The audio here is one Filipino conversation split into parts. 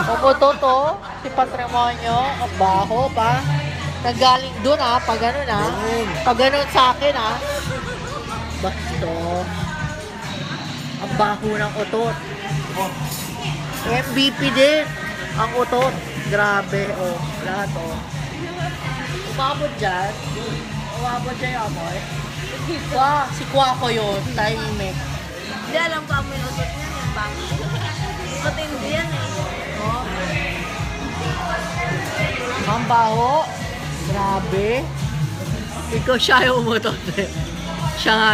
Umutot to, si Patrimonio, ang baho pa. Nagaling dun pag ganun Pag ganun sa akin Basto. Ang baho ng utot. MVP din, ang utot. Grabe, lahat Umabot dyan. Umabot dyan yung amoy. Si Kwako yun, tahimik. Hindi alam ko amoy utot niya yan. Bakit? Matindi yan Ang baho. Grabe. Ikaw siya yung umutot Siya nga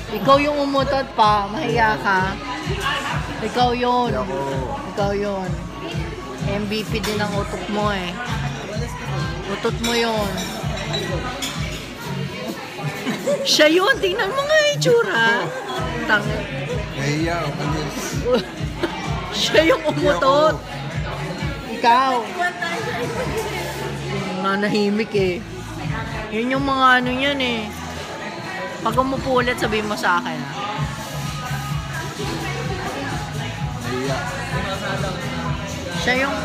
Ikaw yung umutot pa. Mahiya ka. Ikaw yun. Ikaw yun. MVP din ang utot mo Utot mo yun. Siya yun. Tingnan mo nga itsura. Nahiya ako. Siya yung umutot. Ikaw. Nanahimik Yun yung mga ano yan Pag umupo ulit, sabihin mo sa akin Nahiya. Siya yung...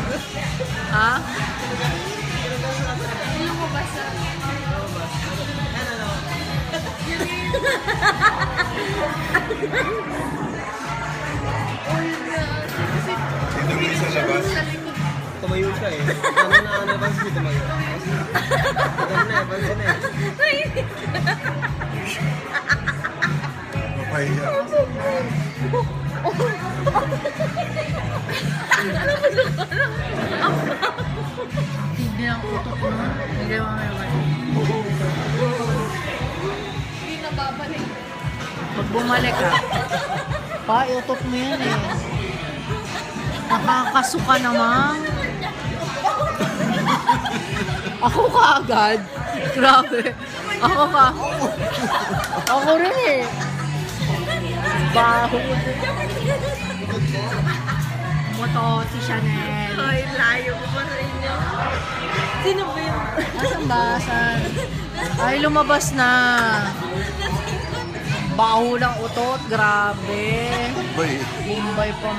Ito mo sa labas. Tumayo siya Ano na napansin si tumayo? Pansin na Mapahiya. Hindi ang utot mo. Hindi mo Hindi na babalik. Pag bumalik utot mo yan Nakakasuka naman. Ako ka agad. Grabe. Ako rin Baho. Moto si Chanel. Ay, layo ko pa sa inyo. Sino ba yun? Asan? Ay, lumabas na. Baho ng utot. Grabe. Boy. Bombay pa.